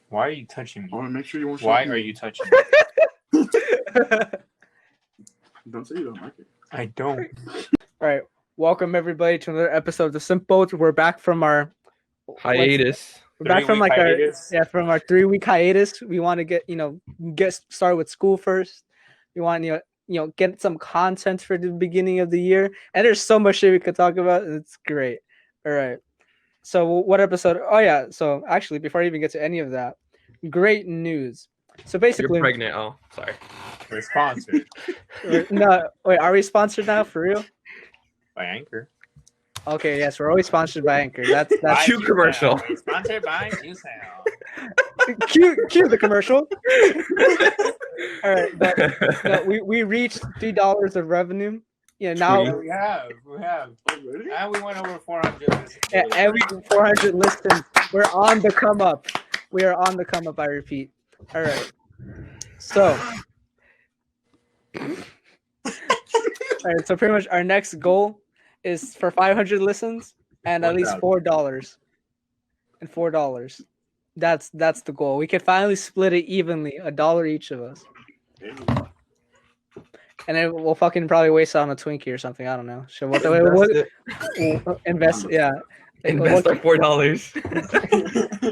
Why are you touching me? I want to make sure you won't. Why are you touching me? Don't say you don't like it. I don't. All right, welcome everybody to another episode of The Simple. We're back from our hiatus. We're back from from our 3-week hiatus. We want to get started with school first. We want get some content for the beginning of the year, and there's so much shit we could talk about. It's great. All right. So what episode? Oh yeah. So actually, before I even get to any of that, great news. So basically, you're pregnant. Oh, sorry. We're sponsored. No, wait. Are we sponsored now for real? By Anchor. Okay, yes, we're always sponsored by Anchor. That's cue commercial. Sponsored by QSL. Cue the commercial. All right, but no, we reached $3 of revenue. Now we have, and we went over 400 listens. Yeah, and we 400 listens. We're on the come up. We are on the come up. I repeat. All right. So, all right. So pretty much our next goal is for 500 listens and at least $4. And $4. That's the goal. We can finally split it evenly, $1 each of us. And then we'll fucking probably waste it on a Twinkie or something. I don't know. So we'll invest. Yeah. Invest our $4.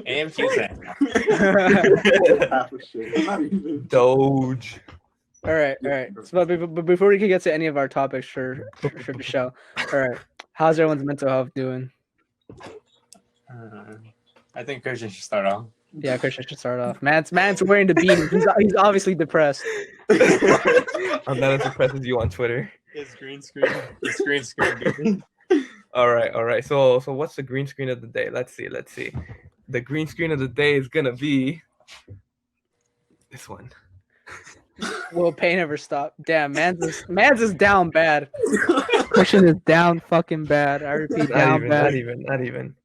AMQ. Doge. All right. So, but before we can get to any of our topics for the show, all right. How's everyone's mental health doing? I think Christian should start off. Yeah, Christian should start off. Man's wearing the beanie. He's obviously depressed. I'm not as depressed as you on Twitter. It's green screen. It's green screen. All right. So what's the green screen of the day? Let's see. The green screen of the day is gonna be this one. Will pain ever stop? Damn, man's is down bad. Christian is down fucking bad. I repeat, down bad. Not even.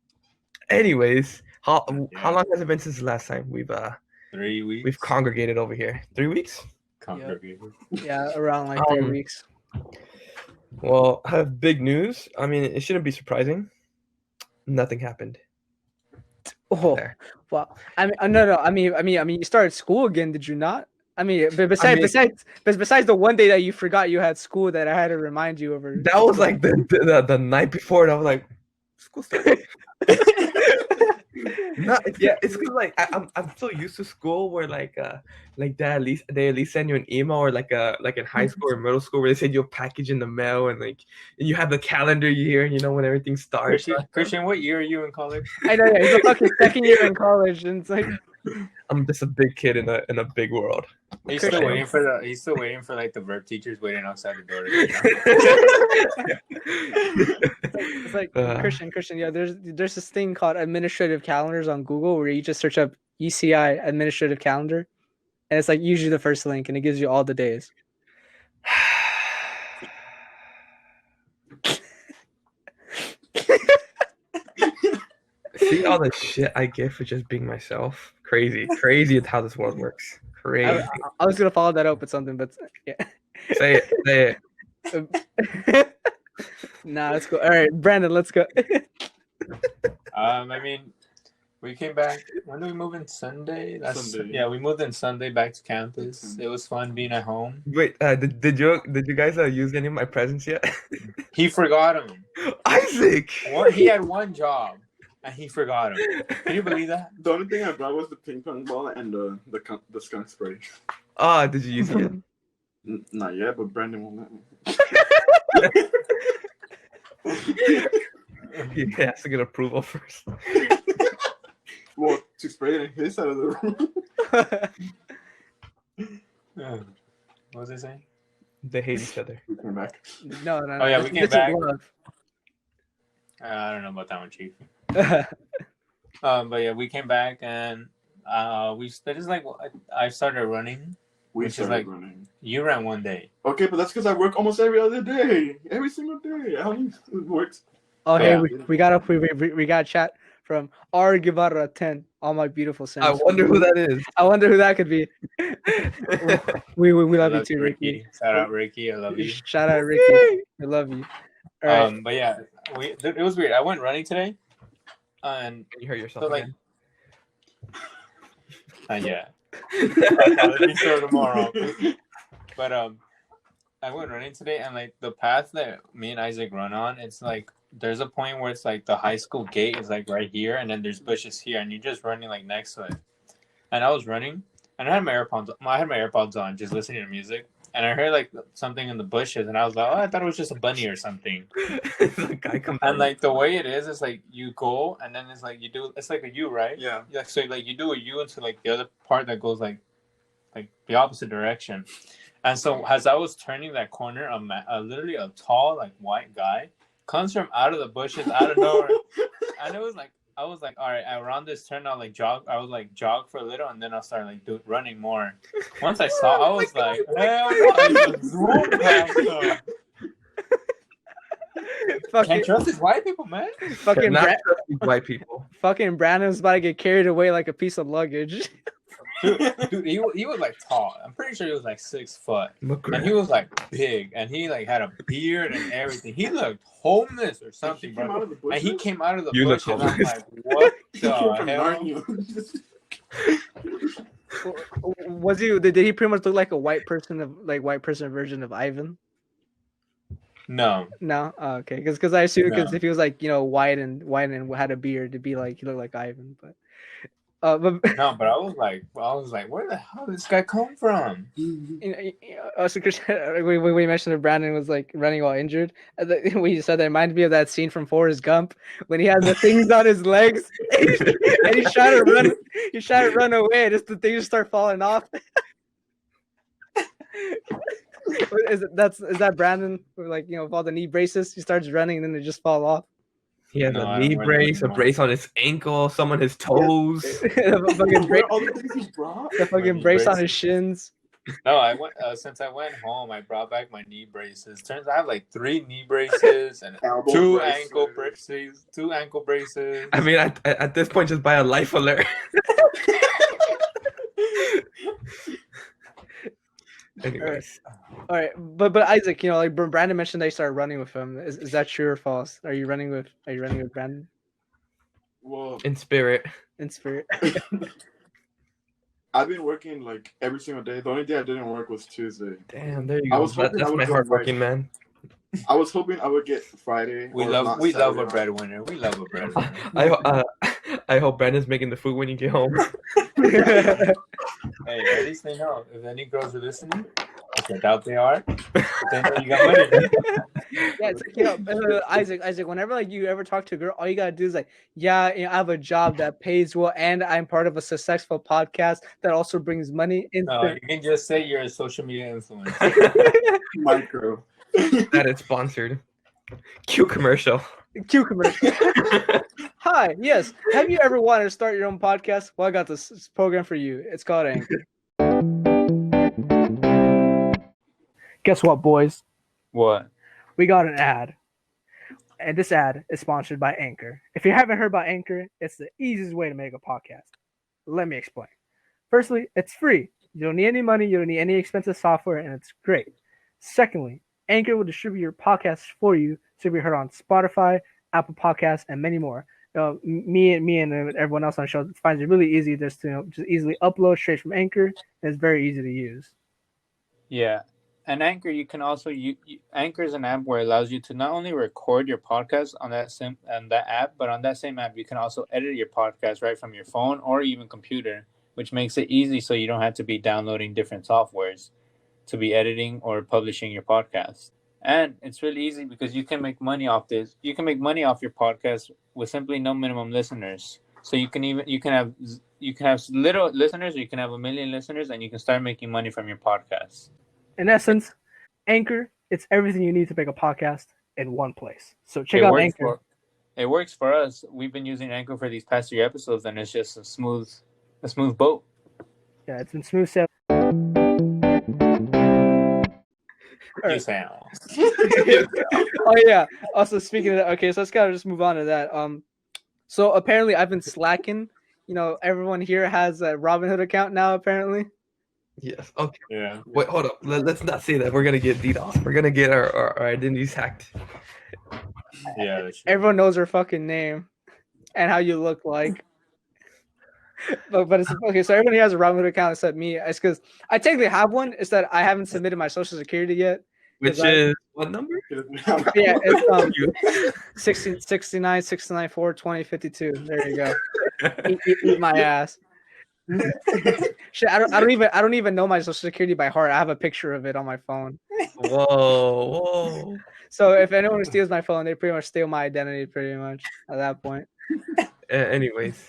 Anyways, how long has it been since the last time we've 3 weeks? We've congregated over here? 3 weeks? Congregated. Yeah, around like 3 weeks. Well, I have big news. I mean, it shouldn't be surprising. Nothing happened. Oh, there. Well, I mean, no. I mean, you started school again, did you not? I mean, besides the one day that you forgot you had school that I had to remind you over. That was like the night before, and I was like, school started. It's because like I'm so used to school where like they at least send you an email, or like in high school or middle school where they send you a package in the mail, and you have the calendar year, when everything starts. Christian, what year are you in college? I know, yeah, he's a fucking second year in college, and it's like I'm just a big kid in a big world. He's still waiting for like the verb teachers waiting outside the door. It's like Christian. Yeah, there's this thing called administrative calendars on Google where you just search up UCI administrative calendar, and it's like usually the first link, and it gives you all the days. See all the shit I get for just being myself. Crazy is how this world works. Crazy. I was gonna follow that up with something, but yeah. Say it. Nah, let's go. All right, Brandon, let's go. I mean, we came back. When did we move in? Sunday. Sunday. Yeah, we moved in Sunday back to campus. It was fun being at home. Wait, did you guys use any of my presents yet? He forgot them. Isaac. He had one job. And he forgot him. Can you believe that? The only thing I brought was the ping pong ball and the skunk spray. Did you use it? Not yet, but Brandon won't let me. He has to get approval first. Well, to spray it in his side of the room. What was I saying? They hate each other. We came back. No. Oh yeah, we came back. I don't know about that one, Chief. But yeah, we came back and I started running. We started running. You ran one day. Okay, but that's because I work almost every other day, every single day. How it works? Oh, hey, we got a chat from R Guevara 10. All my beautiful sins. I wonder who that is. I wonder who that could be. we love you too, Ricky. Shout out Ricky, I love you. Shout out Ricky, I love you. All right. But yeah, it was weird. I went running today, and you hurt yourself. So like, Yeah. I'll probably be sure tomorrow. But I went running today, and like the path that me and Isaac run on, it's like there's a point where it's like the high school gate is like right here, and then there's bushes here, and you're just running like next to it. And I was running, and I had my AirPods on, just listening to music, and I heard like something in the bushes, and I was like, oh, I thought it was just a bunny or something. The guy comes And like the way it is like you go, and then it's like you do, it's like a U, right? Yeah. Like so, like you do a U into like the other part that goes like the opposite direction. And so as I was turning that corner, literally a tall like white guy comes from out of the bushes, out of nowhere, and it was like I was like, all right, around this turn, I'll like jog. I was like jog for a little, and then I'll start like running more. Once I saw, I was like, hell, I just zoomed past him. Can't trust these white people, man. Fucking not trust these white people. fucking Brandon's about to get carried away like a piece of luggage. Dude, he was like tall. I'm pretty sure he was like 6 foot, and he was like big, and he like had a beard and everything. He looked homeless or something, bro. And he came out of the You look bushes. I'm homeless. like, what the hell? Was he? Did he pretty much look like a white person version of Ivan? No. No, okay. Because I assume No. if he was like white and had a beard, to be like he looked like Ivan, but. But No, but I was like, where the hell did this guy come from? Also, we mentioned that Brandon was like running while injured. We said that reminded me of that scene from Forrest Gump when he had the things on his legs and he's trying to run. He's trying to run away, and just the things start falling off. Is that Brandon? Like with all the knee braces, he starts running and then they just fall off. He has a knee brace, a brace on his ankle, some on his toes. The fucking brace on his shins. No, I went since I went home. I brought back my knee braces. Turns out I have like 3 knee braces and two ankle braces. I mean, at this point, just buy a life alert. Anyways, all right, but Isaac, like Brandon mentioned, they started running with him. Is that true or false? Are you running with Brandon? Well, in spirit. I've been working like every single day. The only day I didn't work was Tuesday. Damn, there you go. That's my hardworking man. I was hoping I would get Friday. We love a breadwinner. We love a breadwinner. I hope Brandon's making the food when you get home. Hey, at least they know. If any girls are listening, which I doubt they are, they know you got money. Yeah, it's like, Isaac. Whenever like you ever talk to a girl, all you gotta do is like, yeah, I have a job that pays well, and I'm part of a successful podcast that also brings money in. No, you can just say you're a social media influencer. Micro. That is sponsored. Cue commercial. Hi, yes. Have you ever wanted to start your own podcast? Well, I got this program for you. It's called Anchor. Guess what, boys? What? We got an ad. And this ad is sponsored by Anchor. If you haven't heard about Anchor, it's the easiest way to make a podcast. Let me explain. Firstly, it's free. You don't need any money. You don't need any expensive software, and it's great. Secondly, Anchor will distribute your podcast for you to be heard on Spotify, Apple Podcasts, and many more. Me and everyone else on the show finds it really easy just to just easily upload straight from Anchor. And it's very easy to use. Yeah, and Anchor, you can also Anchor is an app where it allows you to not only record your podcast on that app, but on that same app you can also edit your podcast right from your phone or even computer, which makes it easy so you don't have to be downloading different softwares to be editing or publishing your podcast. And it's really easy because you can make money off this. You can make money off your podcast with simply no minimum listeners. So you can have little listeners, or you can have 1 million listeners, and you can start making money from your podcast. In essence, Anchor, it's everything you need to make a podcast in one place. So check out Anchor. It works for us. We've been using Anchor for these past 3 episodes, and it's just a smooth boat. Yeah, it's been smooth sailing. You sound. Oh yeah. Also, speaking of that, okay, so let's kind of just move on to that. So apparently I've been slacking. Everyone here has a Robinhood account now. Apparently. Yes. Okay. Yeah. Wait, hold up. Let's not say that. We're gonna get DDoS. We're gonna get our identities hacked. Yeah. Everyone knows her fucking name and how you look like. but it's okay. So everybody has a Robinhood account except me. It's because I technically have one. It's that I haven't submitted my social security yet. Which is what number? Yeah, it's 16, 69, 69, 4, 20, 52. There you go. Eat my ass. Shit, I don't even know my social security by heart. I have a picture of it on my phone. Whoa. So if anyone steals my phone, they pretty much steal my identity pretty much at that point. Anyways.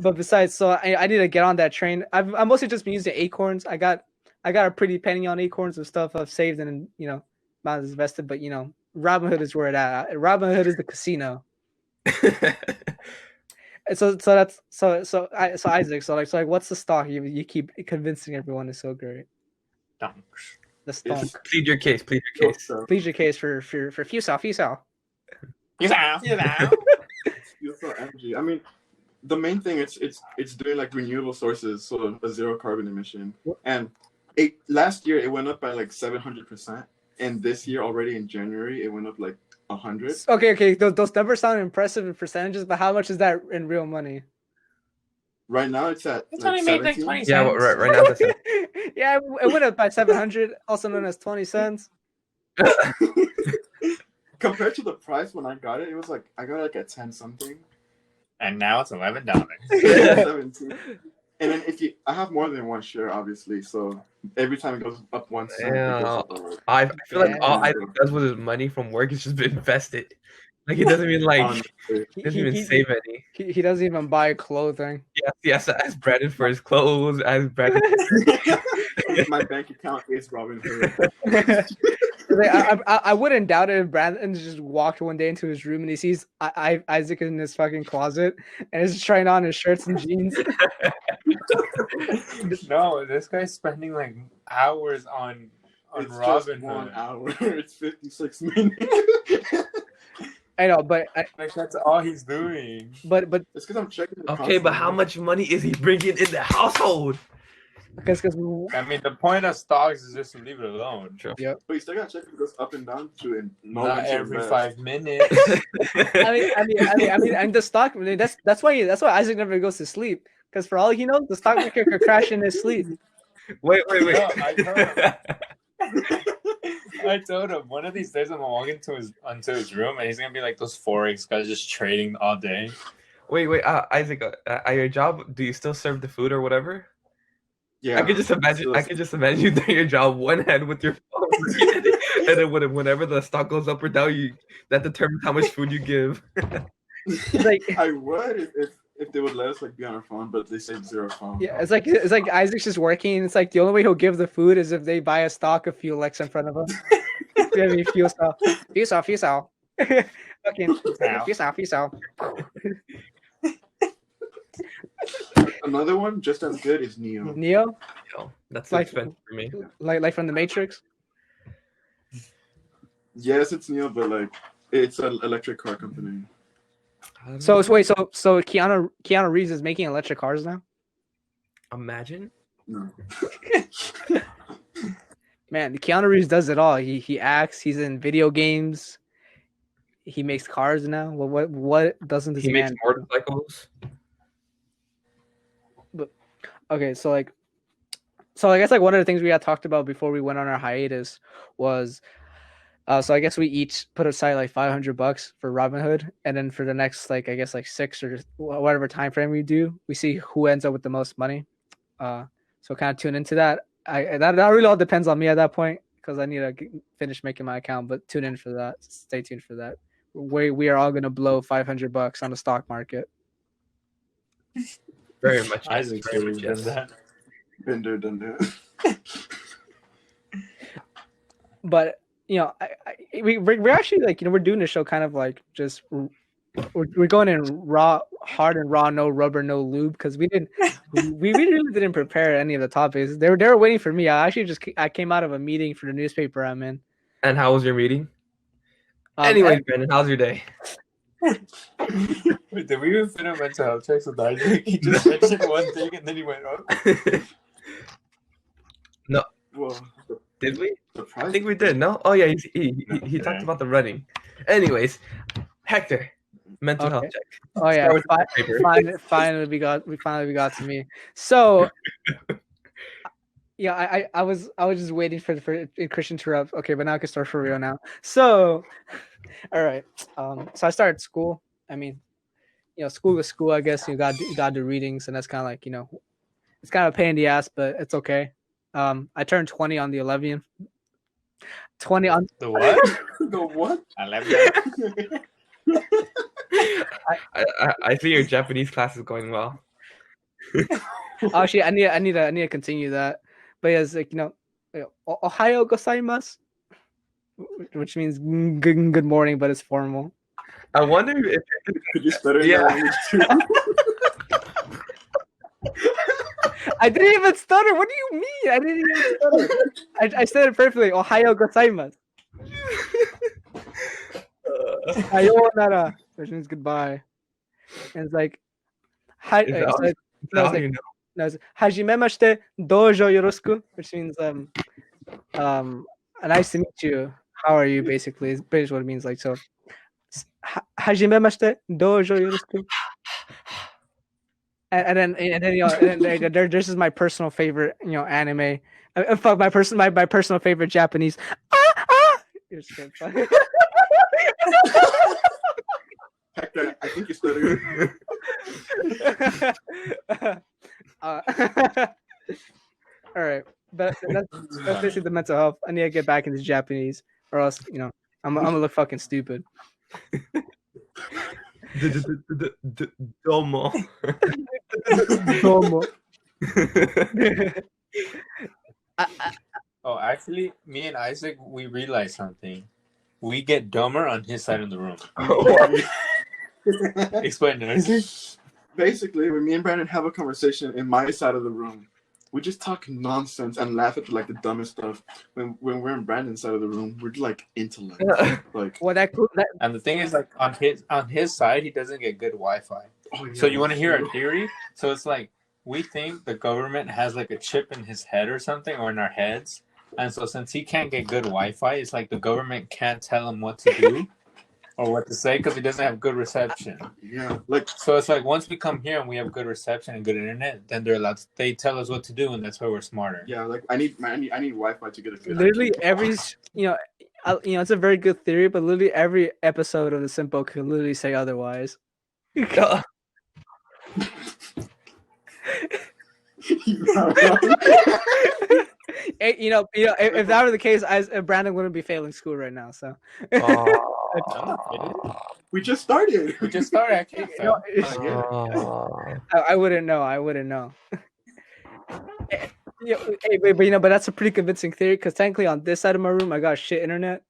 But besides, so I need to get on that train. I've mostly just been using Acorns. I got a pretty penny on Acorns and stuff I've saved and not invested. But Robinhood is where it at. Robinhood is the casino. So Isaac. So what's the stock you keep convincing everyone is so great? The stonk. Plead your case. Plead your case for Fusao. Energy. I mean, the main thing it's doing like renewable sources, so a zero carbon emission. And last year it went up by like 700%, and this year already in January it went up like 100. Okay. Those numbers sound impressive in percentages, but how much is that in real money? Right now it's at It's like only made like 17. 20 cents. Yeah, right now that's Yeah, it went up by 700, also known as 20 cents. Compared to the price when I got it, it was like I got it like at 10 something. And now it's $11. 17. And then I have more than one share, obviously, so every time it goes up 1 cent, it goes up. I feel like all Isaac does with his money from work is just been invested. Like he doesn't even save any. He doesn't even buy clothing. Yes, ask Brandon for his clothes. Ask Brandon. My bank account is Robinhood. I wouldn't doubt it if Brandon just walked one day into his room and he sees Isaac in his fucking closet and is trying on his shirts and jeans. No, this guy's spending like hours on it's Robinhood. Just 1 hour. It's 56 minutes. I know, but that's all he's doing. But it's because I'm checking. Okay, but how much money is he bringing in the household? Because I mean, the point of stocks is just to leave it alone. Sure. Yeah. But you still gotta check if it goes up and down to and Not every 5 minutes. I mean, the stock. I mean, that's why Isaac never goes to sleep. Because for all he knows, the stock market could crash in his sleep. Wait. No, I told him one of these days I'm gonna walk into his room and he's gonna be like those Forex guys just trading all day. Wait, Isaac, at your job, do you still serve the food or whatever? Yeah. I could just imagine you doing your job one hand with your phone, and then whenever the stock goes up or down, that determines how much food you give. Like I would if they would let us like be on our phone, but they say zero phone. yeah, it's like Isaac's just working. It's like the only way he'll give the food is if they buy a stock of Fuelex in front of him. Fusao. Fucking Fusao. Another one just as good is Neo. Neo? That's Like- expensive for me. Like from the Matrix? Yes, it's Neo, but like it's an electric car company. So Keanu Reeves is making electric cars now? Imagine. No. Man, Keanu Reeves does it all. He acts, he's in video games, he makes cars now. Well, what doesn't this He makes man motorcycles. Okay, so I guess like one of the things we had talked about before we went on our hiatus was so I guess we each put aside like $500 for Robinhood, and then for the next like I guess like 6 or whatever time frame we do, we see who ends up with the most money. So kind of tune into that. That really all depends on me at that point because I need to finish making my account. But tune in for that. Stay tuned for that. We are all gonna blow $500 on the stock market. Very much. Isaac very much, done that. Been there, done that. But we're actually like we're doing this show kind of like just we're going in hard and raw, no rubber, no lube because we really didn't prepare any of the topics. They were waiting for me. I came out of a meeting for the newspaper I'm in. And how was your meeting? Anyway, Brandon, how's your day? Wait, did we even finish mental health checks with Isaac? He just mentioned one thing and then he went up. No. Well, Did we? surprise. I think we did. No. Oh yeah, he talked about the running. Anyways, Hector, Mental health Okay. check. Oh yeah, Start with the paper. finally we got to me. So yeah, I was just waiting for Christian to interrupt. Okay, but now I can start for real now. So, all right. So I started school. I mean, school is school. I guess you got to do readings, and that's kind of like it's kind of a pain in the ass, but it's okay. I turned 20 on the 11th. 20 on The what? The what? 11. I see your Japanese class is going well. Actually, I need to continue that. But yeah, it's like Ohayo gozaimasu, which means good morning, but it's formal. I wonder if Could you stutter in Yeah. that language too? I didn't even stutter. What do you mean? I didn't even stutter. I said it perfectly. Ohayo gozaimasu. Sayonara, which means goodbye. And it's like, hi. Is that It's like, how it's like, you know? no, it's hajimemashite dojo yoroshiku, which means nice to meet you. How are you? Basically, is pretty much what it means. Like, so, hajimemashite dojo yoroshiku. And then this is my personal favorite anime. Fuck, my personal favorite Japanese. You're just kidding. Hector, I think you stuttered. All right, but that's basically the mental health. I need to get back into Japanese, or else I'm gonna look fucking stupid. Domo. Domo. Oh, actually, me and Isaac, we realized something. We get dumber on his side of the room. Explain to us. Basically, when me and Brandon have a conversation in my side of the room, we just talk nonsense and laugh at like the dumbest stuff. When we're in Brandon's side of the room, we're like intellect. Like, Well, that And the thing is, like on his side, he doesn't get good Wi-Fi. oh, yeah, So you want to hear true. our theory? So it's like we think the government has like a chip in his head or something, or in our heads. And so since he can't get good Wi-Fi, it's like the government can't tell him what to do or what to say because he doesn't have good reception. Yeah, like So it's like once we come here and we have good reception and good internet, then they tell us what to do, and that's why we're smarter. yeah, like I need Wi-Fi to get a good. literally IQ. every it's a very good theory, but literally every episode of the Simpo could literally say otherwise. If that were the case, Brandon wouldn't be failing school right now. So We just started. We just started. I can't fail. I wouldn't know. But that's a pretty convincing theory because technically on this side of my room I got shit internet,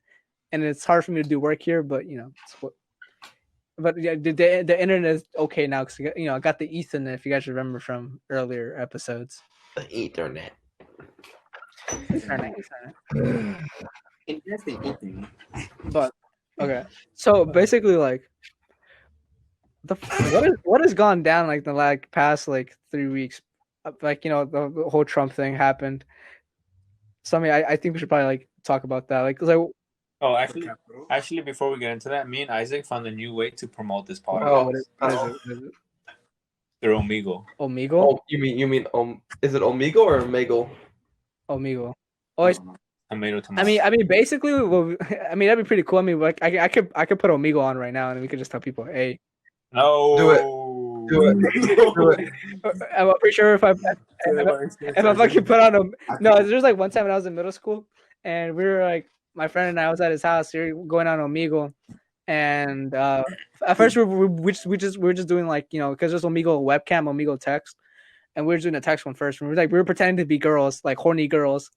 and it's hard for me to do work here. But the internet is okay now because I got the Ethernet. If you guys remember from earlier episodes. The Ethernet. Interesting. But okay, so basically, like, what has gone down like the past 3 weeks? Like the whole Trump thing happened. So I mean, I think we should probably talk about that. Oh, actually, before we get into that, me and Isaac found a new way to promote this podcast. What is it? Through Omegle. Omegle? Oh, you mean is it Omegle or Omegle? Omegle. Oh, Tomato. I mean, basically, that'd be pretty cool. I mean, like, I could put Omegle on right now, and we could just tell people, hey, no, do it. I'm pretty sure if I fucking put on there's like one time when I was in middle school, and we were like, my friend and I was at his house, we were going on Omegle, and at first we were just doing because there's Omegle webcam, Omegle text. And we were doing a text one first. We were pretending to be girls, like horny girls.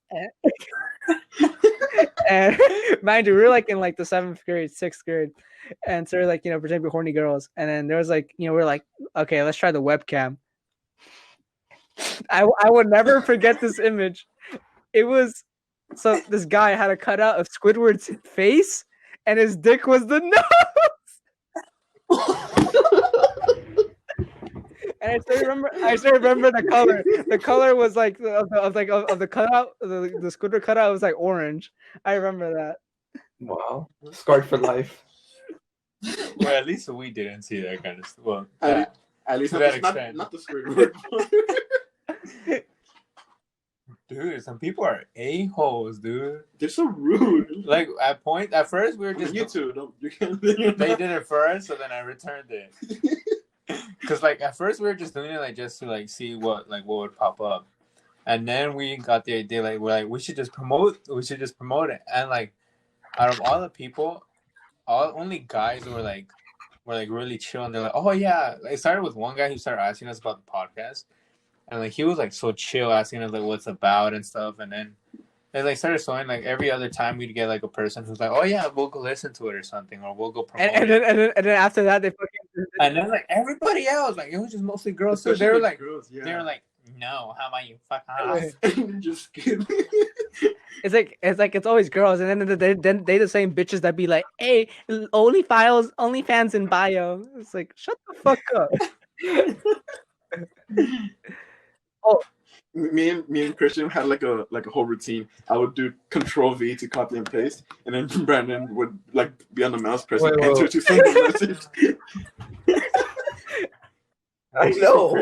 And mind you, we were in the 7th grade, 6th grade. And so we're pretending to be horny girls. And then there was we're like, okay, let's try the webcam. I would never forget this image. It was, so this guy had a cutout of Squidward's face and his dick was the nose. And I still remember the color. The color was of the cutout, the Squidward cutout was orange. I remember that. Wow, scarred for life. Well, at least we didn't see that kind of stuff. Well, At least to not, that the, extent. not the Squidward one. Dude, some people are a-holes, dude. They're so rude. Like at first we were just you too. You can't. They did it first, so then I returned it. Cause like at first we were just doing it like just to like see what would pop up, and then we got the idea like we should just promote it, and like out of all the people, only guys were like really chill, and they're like, oh yeah. It started with one guy who started asking us about the podcast, and like he was like so chill, asking us like what's about and stuff, and then they like started showing like every other time we'd get like a person who's like, oh yeah, we'll go listen to it or something, or we'll go promote it. And then after that they fucking. And then like everybody else, like it was just mostly girls. So they were like, no, how about you fuck off? Just kidding. It's always girls, and then they the same bitches that be like, hey, OnlyFans in bio. It's like, shut the fuck up. Oh, me and Christian had like a whole routine. I would do Control V to copy and paste, and then Brandon would like be on the mouse pressing enter to send the message. I know.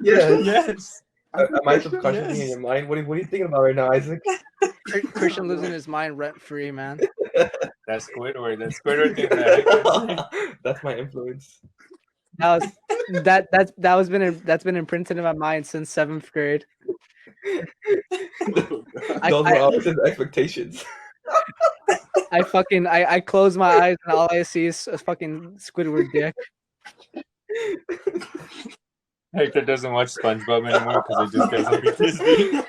Yes. Am I subconsciously in your mind? What are you thinking about right now, Isaac? Christian losing his mind rent free, man. That's Squidward. That's Squidward thing that That's my influence. That's been imprinted in my mind since 7th grade. Those were always his expectations. I close my eyes and all I see is a fucking Squidward dick. Hector doesn't watch SpongeBob anymore because he just gets on PTSD.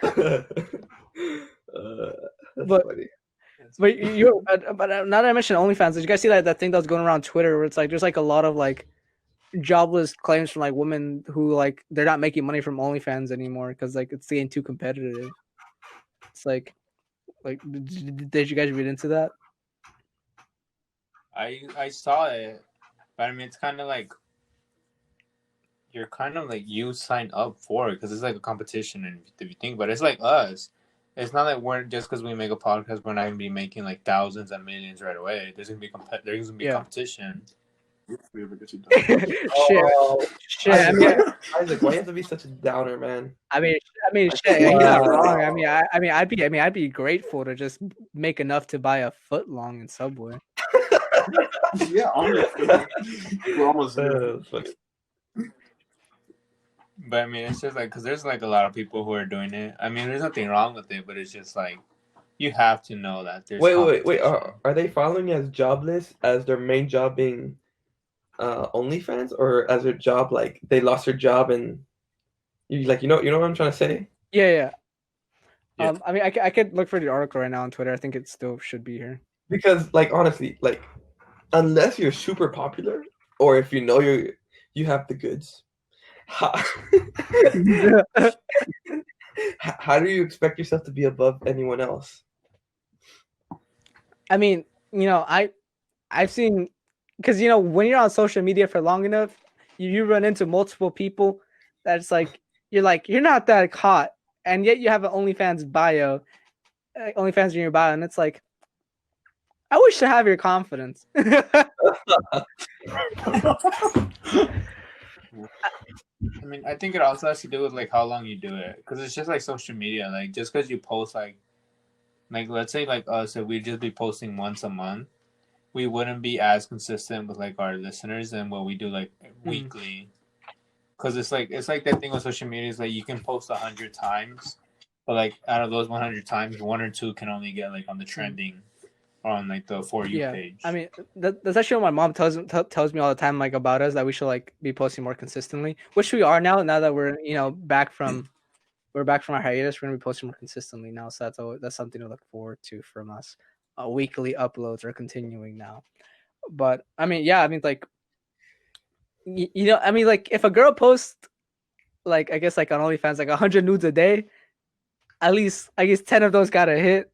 But now that I mentioned OnlyFans, did you guys see that thing that was going around Twitter where it's like there's like a lot of like jobless claims from like women who like they're not making money from OnlyFans anymore because like it's getting too competitive. It's like did you guys read into that? I saw it, but I mean it's kind of like you're kind of like you sign up for it because it's like a competition, and if you think about it, it's like us. It's not like we're just because we make a podcast, we're not gonna be making like thousands and millions right away. There's gonna be competition. Shit. Isaac, why you have to be such a downer, man? I mean, shit. You're not wrong. I'd be grateful to just make enough to buy a foot long in Subway. Yeah, honestly, we're almost there. But I mean, it's just like because there's like a lot of people who are doing it. I mean, there's nothing wrong with it, but it's just like you have to know that there's. Wait. Are they following as jobless as their main job being OnlyFans, or as their job like they lost their job and you like you know what I'm trying to say? Yeah. I mean, I could look for the article right now on Twitter. I think it still should be here. Because like honestly, like unless you're super popular or if you know you have the goods. How do you expect yourself to be above anyone else? I mean, I've seen, because when you're on social media for long enough, you run into multiple people that's like you're not that hot, and yet you have an OnlyFans bio, OnlyFans in your bio, and it's like, I wish to have your confidence. I mean, I think it also has to do with like how long you do it, because it's just like social media. Like just because you post like let's say like us, if we'd just be posting once a month, we wouldn't be as consistent with like our listeners than what we do like weekly. Because it's like that thing with social media is like you can post 100 times, but like out of those 100 times, 1 or 2 can only get like on the trending. On like the For You page. I mean, that's actually what my mom tells me all the time, like about us, that we should like be posting more consistently, which we are now that we're back from our hiatus. We're gonna be posting more consistently now, so that's something to look forward to from us. Weekly uploads are continuing now, but I mean, like like if a girl posts like I guess like on OnlyFans like 100 nudes a day, at least 10 of those gotta hit.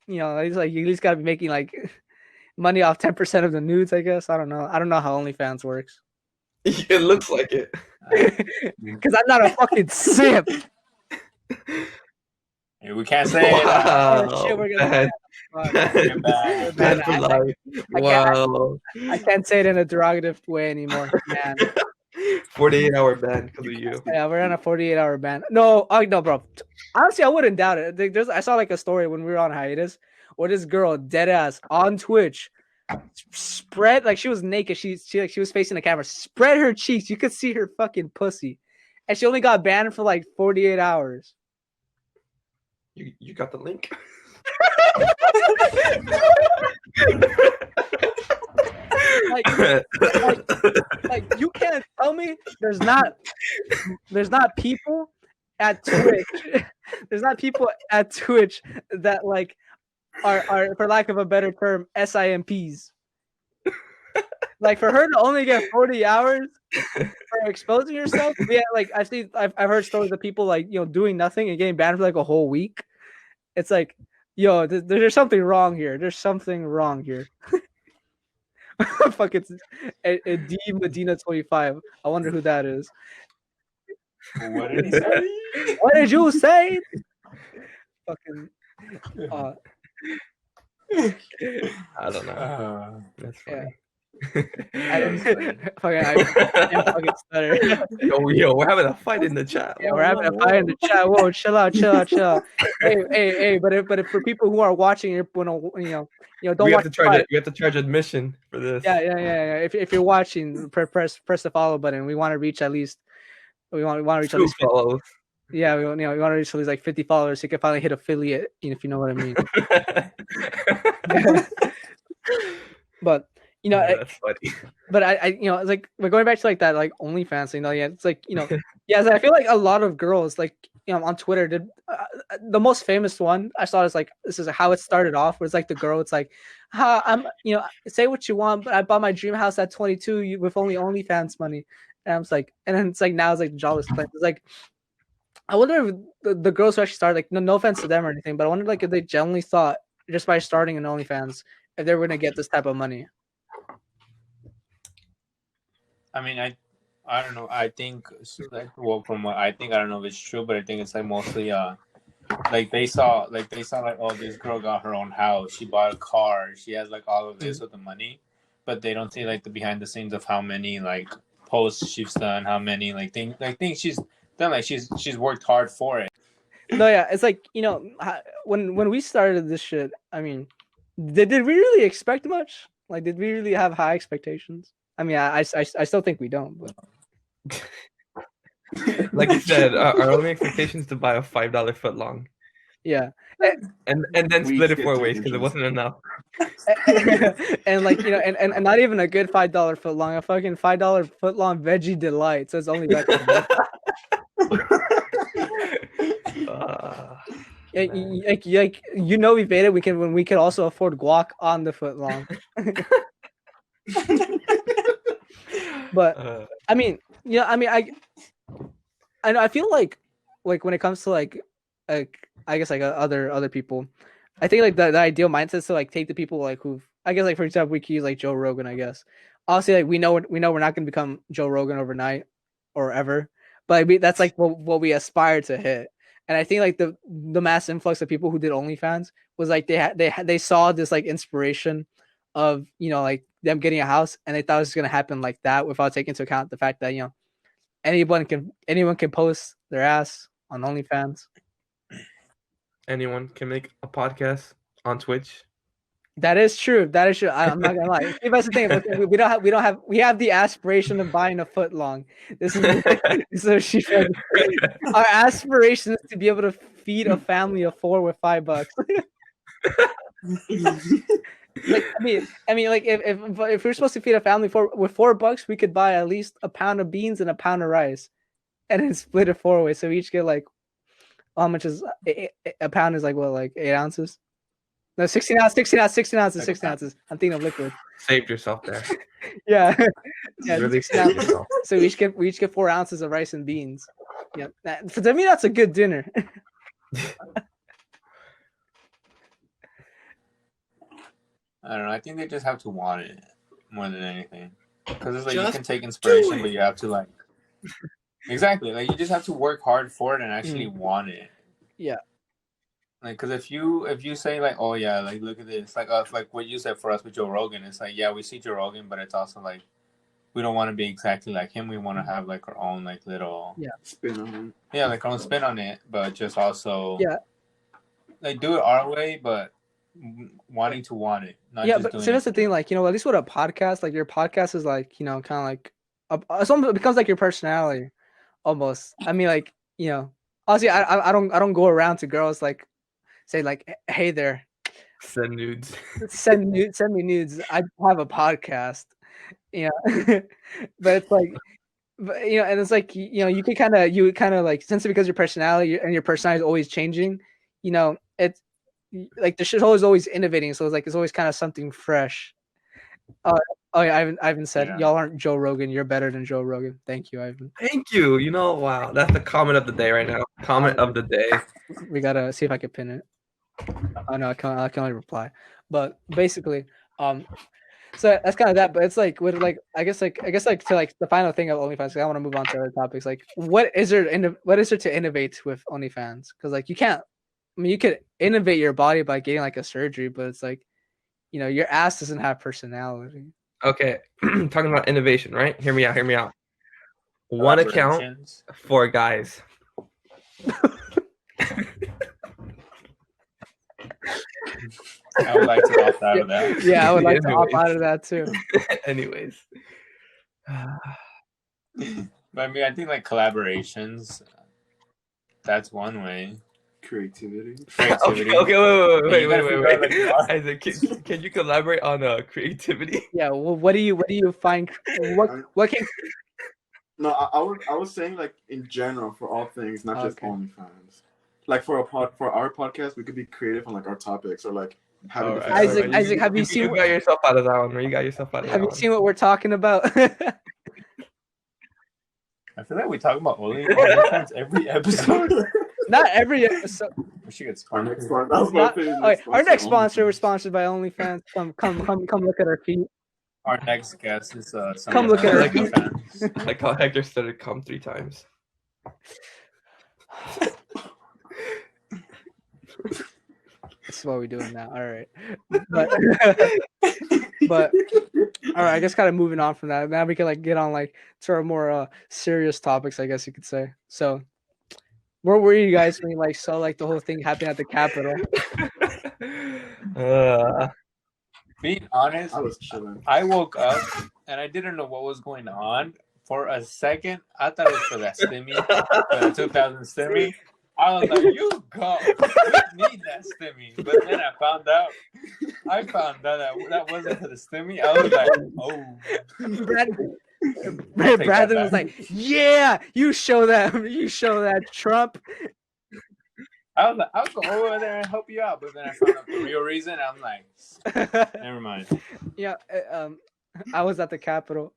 It's like you at least gotta be making like money off 10% of the nudes, I guess. I don't know how OnlyFans works. It looks like it. Because I'm not a fucking simp. We can't say it. Shit, we're gonna Fuck. You're bad. Man, Banned for life. I can't- Wow. I can't say it in a derogative way anymore, man. 48-hour ban because of you. Yeah, we're on a 48-hour ban. No, no, bro. Honestly, I wouldn't doubt it. I saw like a story when we were on hiatus where this girl, dead ass, on Twitch, spread like she was naked. She was facing the camera, spread her cheeks. You could see her fucking pussy, and she only got banned for like 48 hours. You got the link. like you can't tell me there's not people at Twitch. There's not people at Twitch that like are for lack of a better term SIMPs. Like for her to only get 40 hours for exposing herself. Yeah, like I've heard stories of people like doing nothing and getting banned for like a whole week. It's like, yo, there's something wrong here. There's something wrong here. Fuck, it's a D Medina 25. I wonder who that is. What did he say? What did you say? Fucking. I don't know. That's funny. I fucking stutter. Yo, we're having a fight in the chat. Yeah, we're having a fight in the chat. Whoa, chill out. Hey, but if for people who are watching, don't We have watch to the charge fight. it. We have to charge admission for this. Yeah. If you're watching, press the follow button. We want to reach at least. We want to reach at 2 least 50, follows. yeah. We want to reach at least like 50 followers. So you can finally hit affiliate. If you know what I mean. But that's funny. but I it's like we're going back to like that like OnlyFans thing. Yeah, it's like yeah. I feel like a lot of girls like on Twitter did the most famous one I saw is like this is how it started off. Where it's like the girl, it's like, I'm say what you want, but I bought my dream house at 22 with only OnlyFans money, and I'm just like, and then it's like now it's like Jawless Plan. It's like I wonder if the girls who actually started like no offense to them or anything, but I wonder like if they generally thought just by starting an OnlyFans if they were gonna get this type of money. I mean, I don't know. I think like from what I think, I don't know if it's true, but I think it's like mostly like they saw like oh, this girl got her own house, she bought a car, she has like all of this with the money, but they don't see like the behind the scenes of how many like posts she's done, how many like things she's done, like she's worked hard for it. No, yeah, it's like when we started this shit. I mean, did we really expect much? Like, did we really have high expectations? I mean, I still think we don't. But like you said, our only expectation is to buy a $5 foot long. Yeah, and then split it 4 ways because it wasn't enough. and like and not even a good $5 foot long, a fucking $5 foot long veggie delight. So it's only vegetables. Like we made it. We can also afford guac on the foot long. But I mean, I feel like when it comes to like I guess like other people, I think like the ideal mindset is to like take the people like who I guess like for example we could use like Joe Rogan. I guess obviously like we know we're not going to become Joe Rogan overnight or ever, but that's like what we aspire to hit. And I think like the mass influx of people who did OnlyFans was like they saw this like inspiration of like them getting a house, and they thought it was gonna happen like that without taking into account the fact that anyone can post their ass on OnlyFans. Anyone can make a podcast on Twitch. That is true. I'm not gonna lie. See, that's the thing. We have the aspiration of buying a foot long. This is so she said. Our aspiration is to be able to feed a family of 4 with $5. Like I mean, like if we're supposed to feed a family with $4, we could buy at least a pound of beans and a pound of rice, and then split it 4 ways. So we each get like how much is a pound? Is like what, like 8 ounces? No, 16 ounces. I'm thinking of liquid. Saved yourself there. Yeah. Really 16 ounces. So we each get 4 ounces of rice and beans. Yeah, to me that's a good dinner. I don't know. I think they just have to want it more than anything, because it's like you can take inspiration, but you have to like exactly like you just have to work hard for it and actually want it. Yeah. Like, because if you say like, oh yeah, like look at this, like what you said for us with Joe Rogan, it's like, yeah, we see Joe Rogan, but it's also like we don't want to be exactly like him. We want to have like our own like little spin on like our own spin on it, but just also like do it our way, but wanting to want it, not just but doing see, that's it. the thing. Like, at least with a podcast, like your podcast is like, kind of like it becomes like your personality almost. I mean, like, honestly, I don't go around to girls like say like, hey there, Send nudes. send me nudes. I have a podcast. But it's like, and it's like, you kind of like, since because your personality and your personality is always changing, it's like the show is always innovating, so it's always kind of something fresh. Oh yeah, Ivan said, y'all aren't Joe Rogan. You're better than Joe Rogan. Thank you, Ivan. Thank you. Wow, that's the comment of the day right now. Comment of the day. We gotta see if I can pin it. Oh no, I can only reply. But basically, so that's kind of that. But it's like with like I guess like to like the final thing of OnlyFans. I want to move on to other topics. Like, what is there to innovate with OnlyFans? Because like you can't. I mean, you could innovate your body by getting like a surgery, but it's like, your ass doesn't have personality. Okay, talking about innovation, right? Hear me out. One account for guys. I would like to opt out of that. Yeah, I would like to opt out of that too. Anyways. But I mean, I think like collaborations, that's one way. creativity. Okay, wait. Isaac, can you collaborate on creativity? Yeah. Well, what do you find? What can? No, I was saying like in general for all things, not just OnlyFans. Like for our podcast, we could be creative on like our topics or like having. Isaac, have you seen? You got yourself out of that one. You got yourself out of that one. Have you seen what we're talking about? I feel like we talk about OnlyFans every episode. Not every episode. We should get Our sponsored. Our next sponsor was sponsored by OnlyFans. Come look at our feet. Our next guest is come look at our OnlyFans. Like how Hector said it, come 3 times. This is what we're doing now. All right, but all right. I guess kind of moving on from that. Now we can like get on like to our more serious topics, I guess you could say. So, where were you guys when you like saw like the whole thing happen at the Capitol? Being honest, I was chilling. I woke up and I didn't know what was going on. For a second, I thought it was for that stimmy, for the 2000 stimmy. I was like, you go. We need that stimmy. But then I found out that wasn't for the stimmy. I was like, oh. Brandon was like, yeah, you show that Trump. I was like, I'll go over there and help you out. But then I found out the real reason. I'm like, never mind. Yeah, I was at the Capitol.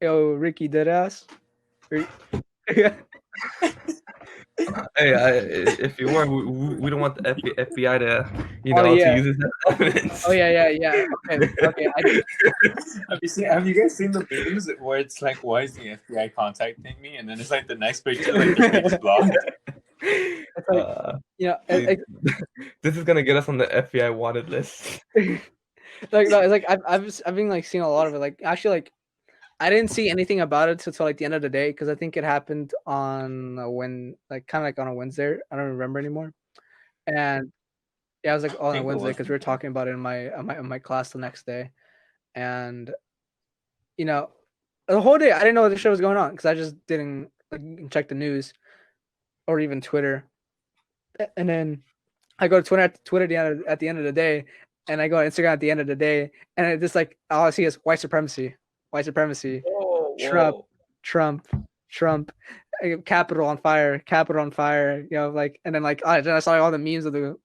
Yo, Ricky deadass. Hey, if you weren't, we don't want the FBI to, to use it as evidence. Oh yeah. Okay. Have you guys seen the memes where it's like, why is the FBI contacting me? And then it's like the next picture, like the page blocked. It's like, this is gonna get us on the FBI wanted list. Like no, it's like I've been like seeing a lot of it. Like actually, like I didn't see anything about it until like the end of the day because I think it happened on on a Wednesday. I don't remember anymore. And yeah, I was like on a Wednesday because we were talking about it in my class the next day, and the whole day I didn't know what the show was going on because I just didn't check the news or even Twitter. And then I go to Twitter at the end of the day, and I go on Instagram at the end of the day, and it just like all I see is white supremacy. Trump, Capitol on fire, and then like then I saw all the memes of the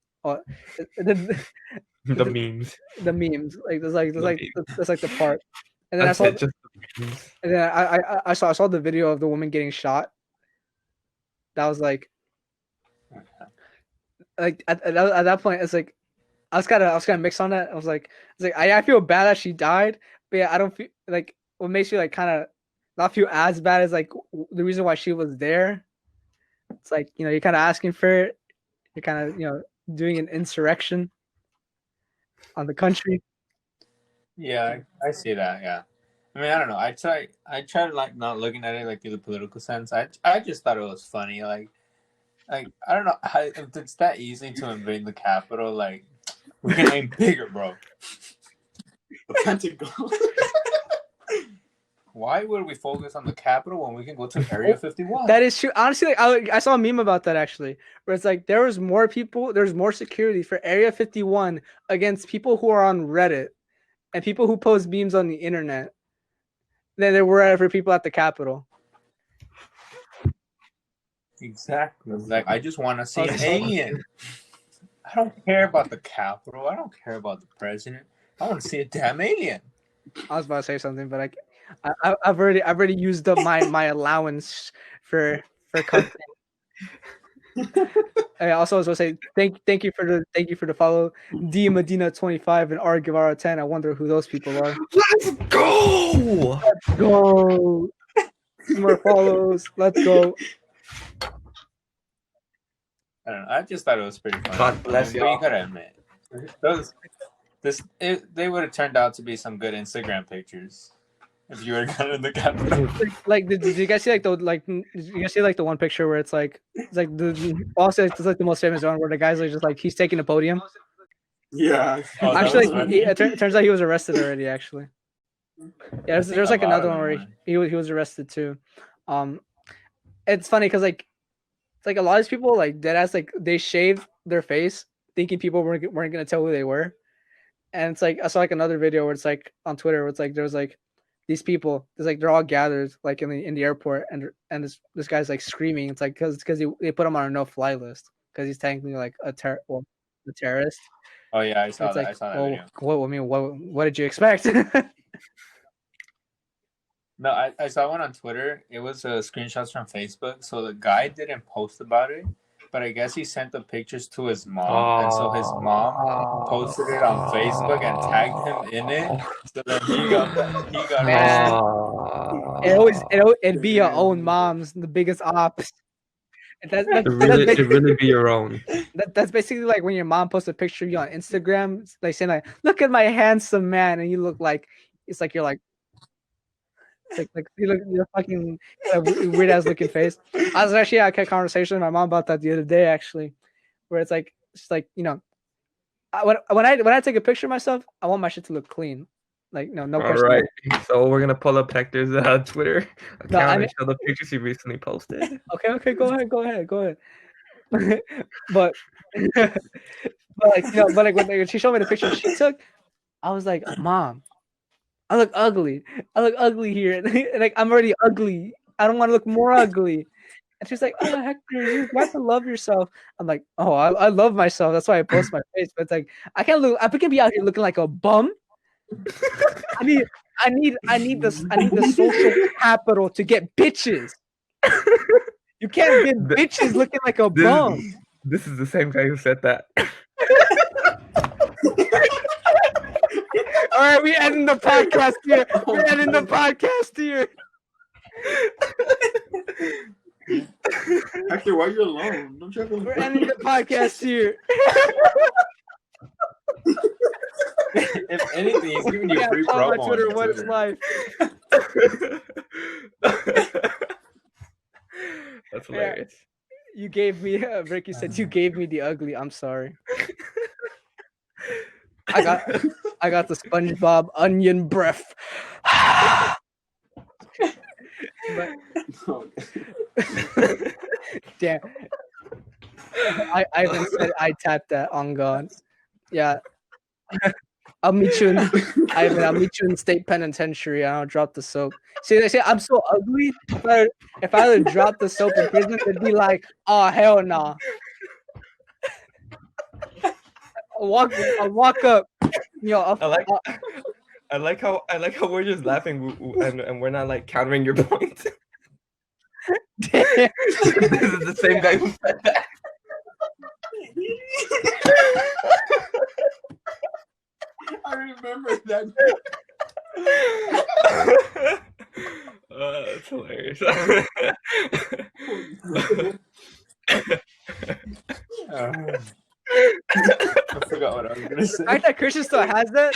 memes. The memes, like that's like the part, and then I saw just the memes. And then I saw the video of the woman getting shot. That was like at that point, it's like I was kind of mixed on that. I was like I feel bad that she died, but yeah, I don't feel like what makes you like kind of not feel as bad as like the reason why she was there. It's like you're kind of asking for it. You're kind of doing an insurrection on the country. Yeah, I see that. Yeah, I mean, I don't know. I try to like not looking at it like through the political sense. I just thought it was funny. Like I don't know if it's that easy to invade the Capitol. Like we can aim bigger, bro. The Pentagon. Why would we focus on the Capitol when we can go to Area 51? That is true. Honestly, like, I saw a meme about that actually, where it's like there's more security for Area 51 against people who are on Reddit and people who post memes on the internet than there were for people at the Capitol. Exactly. Like I just want to see an alien. I don't care about the Capitol. I don't care about the president. I want to see a damn alien. I was about to say something, but I've already used up my allowance for content. I also was going to say thank you for the follow, D Medina 25 and R Guevara 10. I wonder who those people are. Let's go! Let's go. More follows. Let's go. I don't know. I just thought it was pretty funny. God bless you. y'all. You gotta admit, they would have turned out to be some good Instagram pictures if you were gone in the Capitol. Like, did you guys see did you guys see the one picture where it's like also it's like the most famous one where the guy's like just like he's taking a podium. Yeah. Oh, actually, it turns out he was arrested already. Actually, yeah. There's like another one where he was arrested too. It's funny because like it's like a lot of these people like deadass like they shave their face thinking people weren't gonna tell who they were, and it's like I saw like another video where it's like on Twitter where it's like there's like these people there's like they're all gathered like in the airport and this guy's like screaming. It's like because they put him on a no-fly list because he's technically like a terrorist. Oh yeah, I saw it's that. Like, I saw that video. What did you expect? No, I saw one on Twitter. It was screenshots from Facebook. So the guy didn't post about it, but I guess he sent the pictures to his mom, and so his mom posted it on Facebook and tagged him in it. So then he got it'd be your own mom's the biggest ops. It'd really be your own. That's basically like when your mom posts a picture of you on Instagram, like saying like, "Look at my handsome man," and you look like it's like you're like you look you're fucking weird ass looking face. I was actually had a conversation with my mom about that the other day actually, where it's like you know, when I take a picture of myself, I want my shit to look clean. Like no question. All right, so we're gonna pull up Hector's Twitter account and show the pictures he recently posted. Okay, go ahead. but like when she showed me the picture she took, I was like, Mom, I look ugly here. Like I'm already ugly. I don't want to look more ugly. And she's like, "Oh, Hector, you have to love yourself." I'm like, "Oh, I love myself. That's why I post my face." But it's like I can't be out here looking like a bum. I need the social capital to get bitches. You can't get bitches looking like a bum. This is the same guy who said that. All right, we ending the podcast here. We're ending the podcast here. Hector, why are you alone? Don't you have We're ending the podcast here. If anything, he's giving you free promo on Twitter. What's life? That's hilarious. You gave me, Ricky said, you gave me the ugly. I'm sorry. I got the SpongeBob onion breath. Damn. I even said I tapped that on God. Yeah. I'll meet you in state penitentiary and I'll drop the soap. See, they say I'm so ugly. If I would drop the soap in prison, it'd be like, oh hell no. I'll walk up. You know, I like how we're just laughing and we're not like countering your point. Damn. This is the same guy who said that. I remember that. That's hilarious. I forgot what I was gonna say. The fact that Christian still has that,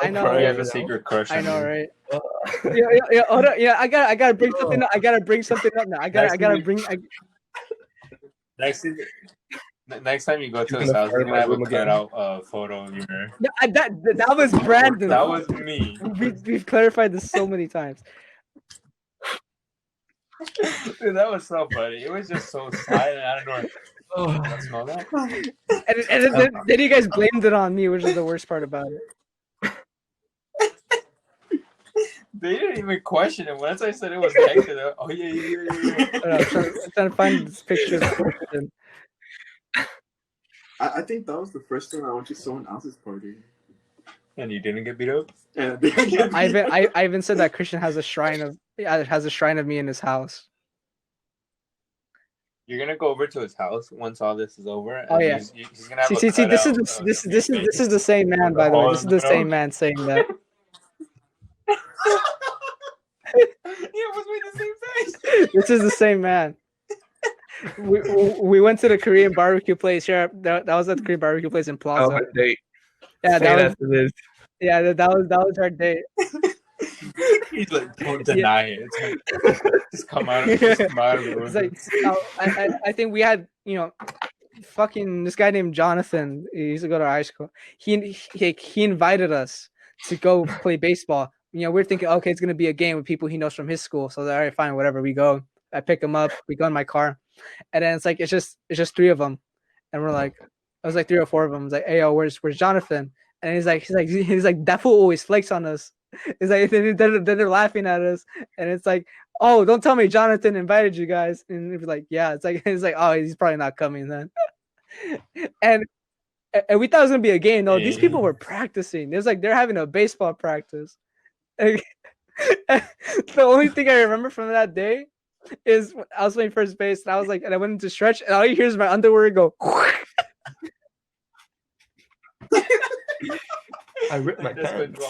I know, Probably have right? a secret crush. I on know, you. right? Yeah. Hold on. Yeah, I gotta bring something up. I gotta bring something up now. I gotta bring. Next time you go to He's his gonna house, fire he's my gonna have a room again. cutout photo of you. That was Brandon. That was me. We've clarified this so many times. Dude, that was so funny. It was just so silent. I don't know. Oh, You don't smell that? And then you guys blamed it on me, which is the worst part about it. They didn't even question it. Once I said it was Hector, they're like, oh yeah. I'm trying to find this picture of Christian. I think that was the first time I went to someone else's party. And you didn't get beat up? And I I even said that Christian has a shrine of me in his house. You're gonna go over to his house once all this is over. And Oh yeah. He's gonna have See, this cutout is of this your is face the same man, with by a the way. hole This is in the the same middle. man saying that. He almost made the same face. This is the same man. We went to the Korean barbecue place here. That was at the Korean barbecue place in Plaza. childhood date. Yeah, Say that to this. that was our date. He's like, don't deny it. It's like, just come out of the It's like, I think we had, fucking this guy named Jonathan. He used to go to our high school. He invited us to go play baseball. We're thinking, okay, it's gonna be a game with people he knows from his school. So all right, fine, whatever. We go. I pick him up. We go in my car, and then it's just three of them, and we're like, it was like 3 or 4 of them. I was like, hey, yo, where's Jonathan? And he's like, that fool always flakes on us. It's like then they're laughing at us, and it's like, oh, don't tell me Jonathan invited you guys. And it's like, yeah, it's like, oh, he's probably not coming then. and we thought it was gonna be a game. No, these people were practicing. It was like they're having a baseball practice. The only thing I remember from that day is I was playing first base, and I went into stretch, and all you hear is my underwear go. I ripped my That's pants.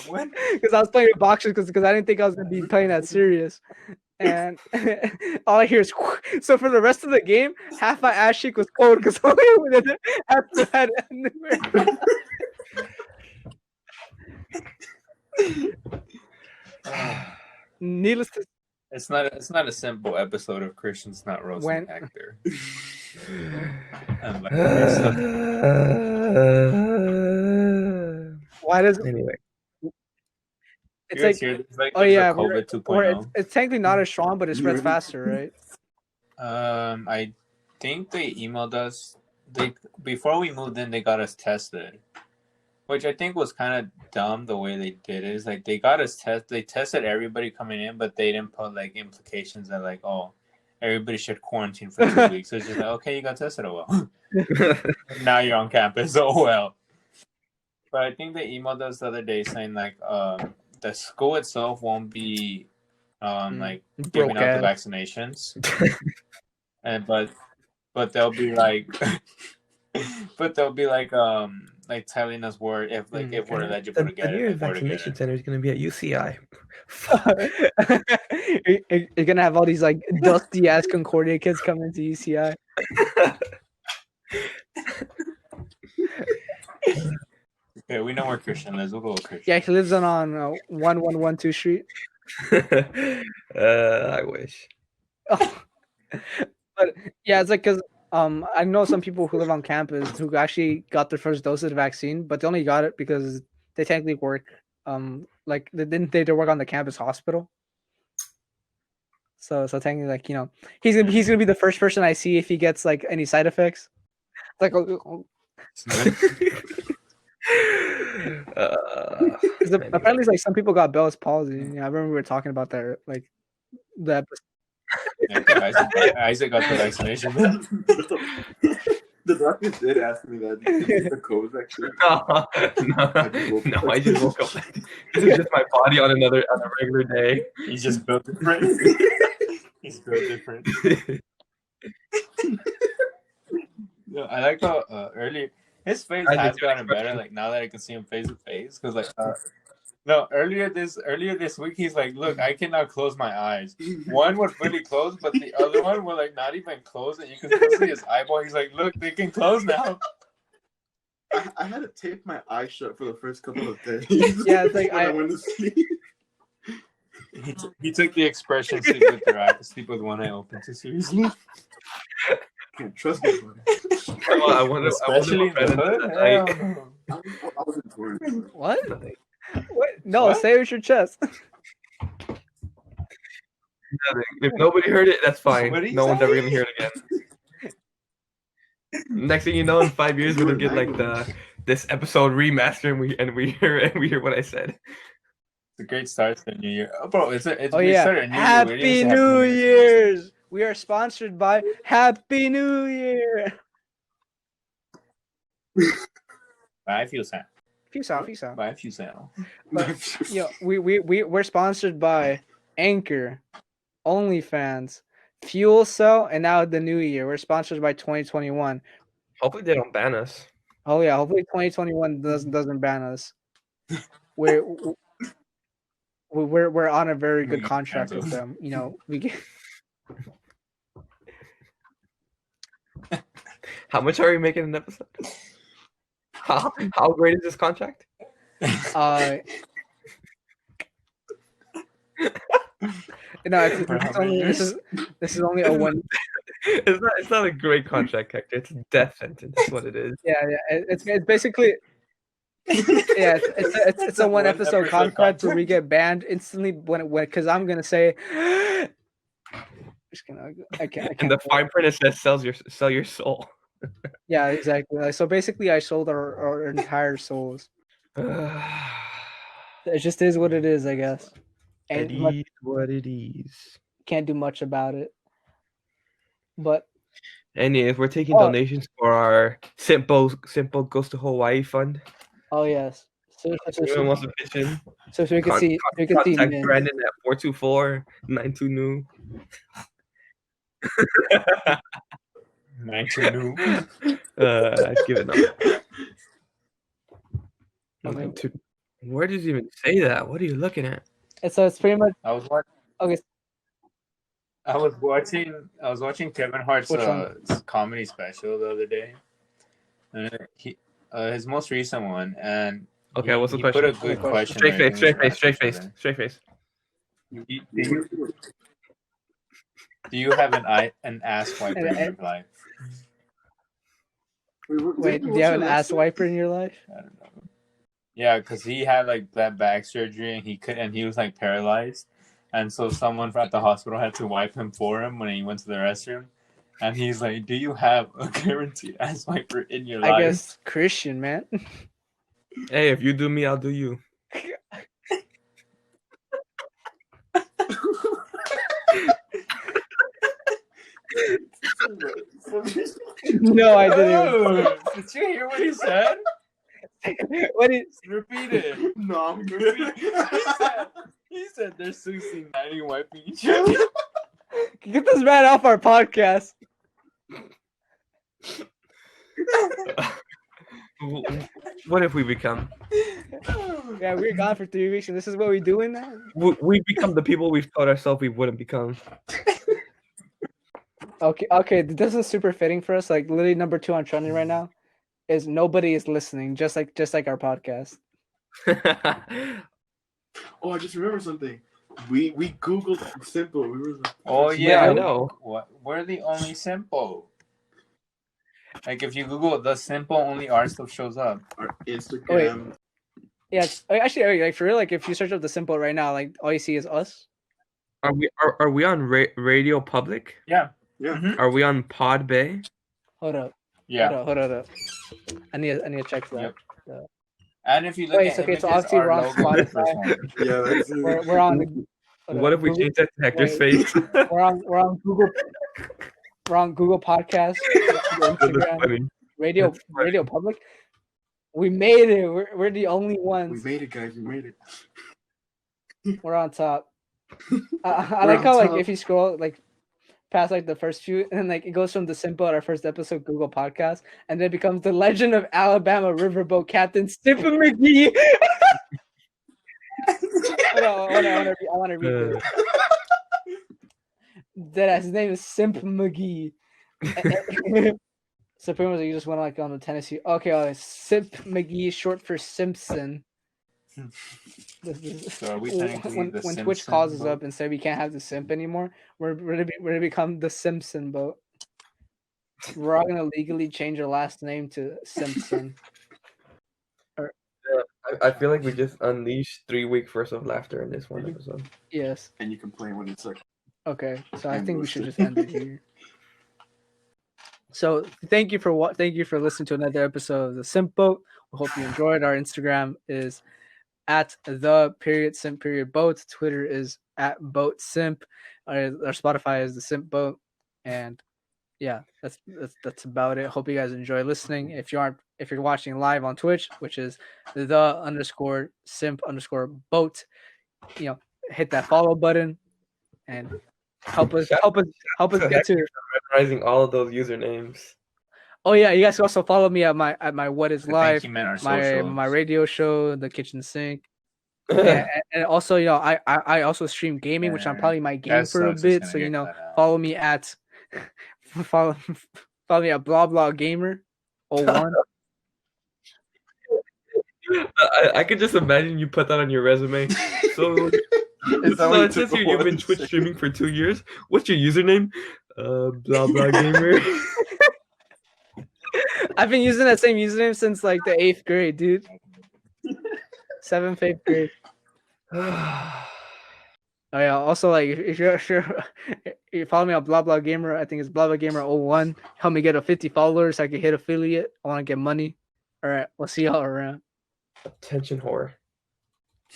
Because I was playing with boxers because I didn't think I was gonna be playing that serious, and all I hear is so for the rest of the game, half my ass cheek was cold because all I had underwear. Needless to It's not a simple episode of Christian's not roasting When- Hector. Like, why does Anyway, it's you guys like hear this? Like, oh there's a yeah, COVID or 2.0. it's technically not as strong, but it spreads faster, right? I think they emailed us. Before we moved in, they got us tested, which I think was kind of dumb the way they did it. Is like they got us they tested everybody coming in, but they didn't put like implications that like, oh, everybody should quarantine for 2 weeks. So it's just like, okay, you got tested, oh well. Now you're on campus, oh well. But I think they emailed us the other day saying like the school itself won't be like giving out the vaccinations, and but they'll be like like telling us where if we're eligible to get the it. nearest Like, where to get vaccination it. center is going to be at UCI. You're gonna have all these like dusty ass Concordia kids coming to UCI. Okay, we know where Christian lives. We'll go with Christian. Yeah, he lives on 1112 Street. I wish. Oh. But yeah, it's like because I know some people who live on campus who actually got their first dose of the vaccine, but they only got it because they technically work like they work on the campus hospital. So technically, like he's gonna be the first person I see if he gets like any side effects. Like apparently, like some people got Bell's palsy. Yeah, I remember we were talking about that like the episode. Yeah, Isaac got the vaccination. The doctor did ask me that. Did you get the COVID vaccine? No, I just woke up. This is just my body on a regular day. He's just built different. He's built different. No, I like how earlier his face has gotten better. Like now that I can see him face to face, because like No, earlier this week, he's like, "Look, I cannot close my eyes. One was really closed, but the other one were like not even closed, and you can still see his eyeball." He's like, "Look, they can close now." I had to tape my eyes shut for the first couple of days. Yeah, it's like when I went to sleep. He took the expression "sleep with your eye, sleep with one eye open" too seriously. Can't trust nobody. I wonder Especially in what the Brandon hood. does. Hell no. I wasn't torn. What? What? No, What? say it with your chest. If nobody heard it, that's fine. What'd he No one's say? ever gonna hear it again. Next thing you know, in 5 years, we're gonna get like this episode remastered, and we hear what I said. It's a great start to the new year, bro. It's Oh we yeah! started a new year. We Happy didn't even say New Happy Year's! We are sponsored by Happy New Year. Bye, Fusan. Peace out, peace out. Bye, Fusan. But we're sponsored by Anchor, OnlyFans, Fuel Cell, and now the new year. We're sponsored by 2021. Hopefully, they don't ban us. Oh yeah, hopefully 2021 doesn't ban us. We're on a very good contract with them. You know, we get. How much are we making an episode? How great is this contract? No, this is only a one. It's not a great contract, Hector. It's a death sentence. That's what it is. Yeah. It's basically. Yeah, it's a one episode contract where we get banned instantly when because I'm gonna say. I can't. And the fine print says sell your soul. Yeah, exactly. So basically, I sold our entire souls. It just is what it is, I guess. It is what it is. Can't do much about it. But anyways, we're taking donations for our Simple Goes to Hawaii fund. Oh yes. So wants to pitch in. So we can see. We can see. Contact Brandon at 424-92 new. 92 new. I'd give it up. Okay. Where does it even say that? What are you looking at? So it's pretty much. I was watching. Okay. I was watching Kevin Hart's comedy special the other day, and his most recent one, and what's the he question? put a good question. Straight face. Do you have an ass wiper in your life? Wait, do you have an ass wiper in your life? I don't know. Yeah, because he had like that back surgery, and he was like paralyzed, and so someone at the hospital had to wipe him for him when he went to the restroom, and he's like, "Do you have a guaranteed ass wiper in your life?" I guess Christian, man. Hey, if you do me, I'll do you. No, I didn't. Did you hear what he said? What is? Repeat it. No, I'm He said they're 69 wiping each other. Get this man off our podcast. What if we become? Yeah, we're gone for 3 weeks, and this is what we're doing now. We become the people we've told ourselves we wouldn't become. Okay. This is super fitting for us. Like literally number 2 on trending right now is nobody is listening, just like our podcast. Oh, I just remembered something. We Googled simple. We were like, oh yeah, I know. We're the only simple. Like if you Google the simple, only our stuff shows up. Our Instagram. Yeah, actually, like for real, like if you search up the simple right now, like all you see is us. Are we on Radio Public? Yeah. Mm-hmm. Are we on Pod Bay? Hold up. Yeah. Hold up. I need to check that. Yep. And if you look at okay, so obviously we're on Spotify. Yeah, that's it. We're on. What if we change that to Hector's face? We're on Google. We're on Google Podcasts, Instagram, Radio Public. We made it. We're the only ones. We made it, guys. We made it. We're on top. I like how like if you scroll like past like the first few, and then like it goes from the simple at our first episode Google Podcast, and then it becomes the Legend of Alabama Riverboat Captain Stephen McGee. want to read this. That his name is Simp McGee. So pretty much you just went like on the Tennessee. Okay, Simp McGee, short for Simpson. So are we technically the when Twitch Simpson calls us boat? up and say we can't have the simp anymore, we're gonna become the Simpson boat. We're all gonna legally change our last name to Simpson. I feel like we just unleashed 3 weeks worth of laughter in this one episode. Yes. And you complain when it's like. Okay, so I think we should just end it here. So thank you for listening to another episode of the Simp Boat. We hope you enjoyed. Our Instagram is at @the_simp_boat. Twitter is @boatsimp. Our Spotify is the Simp Boat, and yeah, that's about it. Hope you guys enjoy listening. If you're watching live on Twitch, which is the_simp_boat, hit that follow button and help us get to memorizing all of those usernames. Oh yeah, you guys can also follow me at my What Is Life, my socials. radio show, The Kitchen Sink. Yeah, and also I also stream gaming, which I'm probably might game for a bit. So follow me at follow me at blah blah gamer 01. I could just imagine you put that on your resume. So it says here you've been Twitch streaming for 2 years. What's your username? Blah blah gamer. I've been using that same username since like the 8th grade, dude. 7th, 8th grade. Oh yeah. Also, like if you follow me on blah blah gamer, I think it's blah blah gamer 01. Help me get a 50 followers so I can hit affiliate. I want to get money. All right, we'll see y'all around. Attention whore.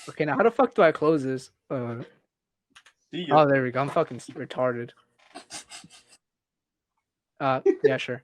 Okay, now how the fuck do I close this? Oh, there we go. I'm fucking retarded. Yeah, sure.